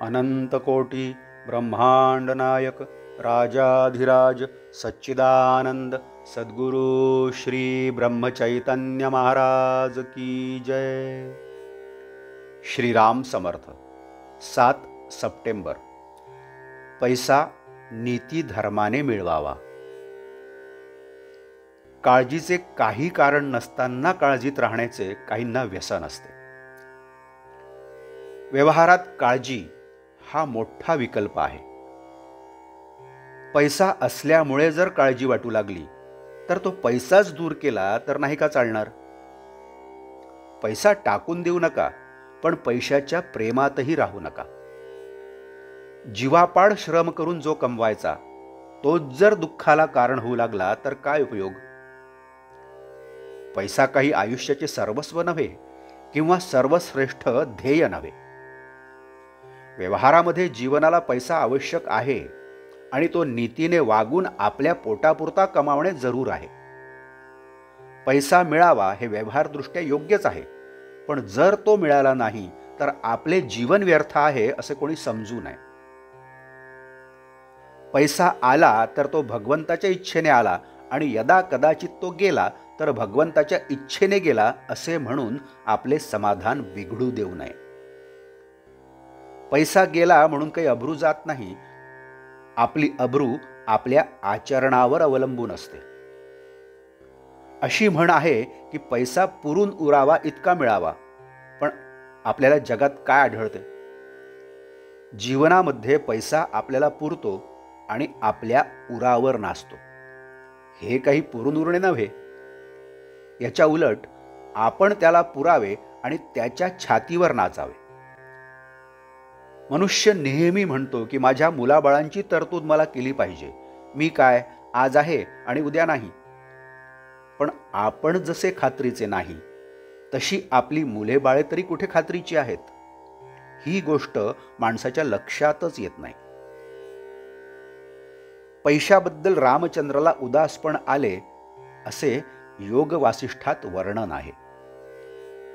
अनंतकोटी ब्रह्मांड नायक राजाधिराज सच्चिदानंद सद्गुरु श्री ब्रह्मचैतन्य महाराज की जय। श्रीराम समर्थ। 7 सप्टेंबर। पैसा नीती धर्माने मिळवावा। काळजीचे काही कारण नसताना काळजीत राहण्याचे काहींना व्यसन असते। व्यवहारात काळजी हा मोठा विकल्प आहे। पैसा असल्यामुळे जर काळजी वाटू लागली तर तो पैसाच दूर केला तर नाही का चालणार। पैसा टाकून देऊ नका, पण पैशाच्या प्रेमातही राहू नका। जीवापाड श्रम करून जो कमवायचा तोच जर दुःखाला कारण होऊ लागला तर काय उपयोग। पैसा काही आयुष्याचे सर्वस्व नव्हे किंवा सर्वश्रेष्ठ ध्येय नव्हे। व्यवहारामध्ये जीवनाला पैसा आवश्यक आहे आणि तो नीतीने वागून आपल्या पोटापुरता कमावणे जरूर आहे। पैसा मिळावा हे व्यवहारदृष्ट्या योग्यच आहे, पण जर तो मिळाला नाही तर आपले जीवन व्यर्थ आहे असे कोणी समजू नये। पैसा आला तर तो भगवंताच्या इच्छेने आला आणि यदा कदाचित तो गेला तर भगवंताच्या इच्छेने गेला असे म्हणून आपले समाधान बिघडू देऊ नये। पैसा गेला म्हणून काही अब्रू जात नाही। आपली अब्रू आपल्या आचरणावर अवलंबून असते। अशी म्हण आहे की पैसा पुरून उरावा इतका मिळावा, पण आपल्याला जगात काय आढळते। जीवनामध्ये पैसा आपल्याला पुरतो आणि आपल्या उरावर नाचतो। हे काही पुरून उरणे नव्हे, याच्या उलट आपण त्याला पुरावे आणि त्याच्या छातीवर नाचावे। मनुष्य नेहमी म्हणतो की माझ्या मुलाबाळांची तरतूद मला केली पाहिजे, मी काय आज आहे आणि उद्या नाही। पण आपण जसे खात्रीचे नाही तशी आपली मुले बाळे तरी कुठे खात्रीची आहेत, ही गोष्ट माणसाच्या लक्षातच येत नाही। पैशाबद्दल रामचंद्राला उदासपण आले असे योग वासिष्ठात वर्णन आहे,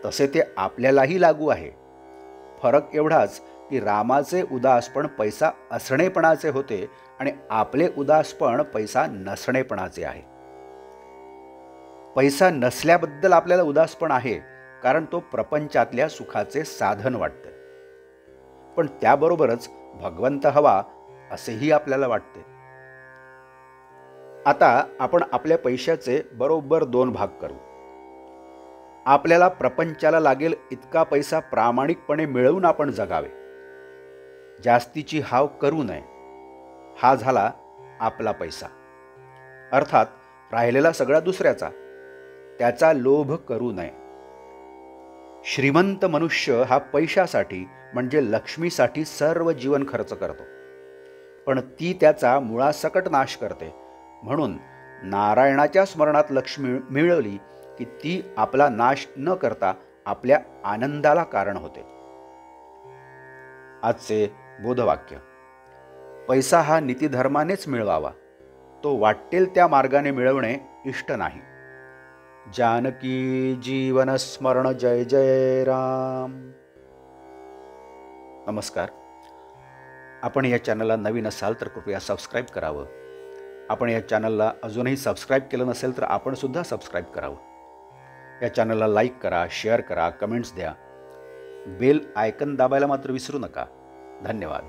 तसे ते आपल्यालाही लागू आहे। फरक एवढाच की रामाचे उदासपण पैसा असणेपणाचे होते आणि आपले उदासपण पैसा नसणेपणाचे आहे। पैसा नसल्याबद्दल आपल्याला उदासपण आहे, कारण तो प्रपंचातल्या सुखाचे साधन वाटते, पण त्याबरोबरच भगवंत हवा असेही आपल्याला वाटते। आता आपण आपल्या पैशाचे बरोबर 2 भाग करू। आपल्याला प्रपंचाला लागेल इतका पैसा प्रामाणिकपणे मिळवून आपण जगावे, जास्तीची हाव करू नये। हा झाला आपला पैसा, अर्थात राहिलेला सगळा दुसऱ्याचा, त्याचा लोभ करू नये। श्रीमंत मनुष्य हा पैशासाठी म्हणजे लक्ष्मीसाठी सर्व जीवन खर्च करतो, पण ती त्याचा मुळासकट नाश करते। म्हणून नारायणाच्या स्मरणात लक्ष्मी मिळवली की ती आपला नाश न करता आपल्या आनंदाला कारण होते। आजचे बोधवाक्य। पैसा हा नीतिधर्मानेच मिळवावा, तो वाटेल त्या मार्गाने मिळवणे इष्ट नाही। जानकी जीवन स्मरण जय जय राम। नमस्कार। आपण या चॅनलला नवीन असाल तर कृपया सबस्क्राईब करावं। आपण या चॅनलला अजूनही सबस्क्राईब केलं नसेल तर आपण सुद्धा सबस्क्राईब करावं। या चॅनलला लाईक करा, शेअर करा, कमेंट्स द्या। बेल आयकन दाबायला मात्र विसरू नका। धन्यवाद।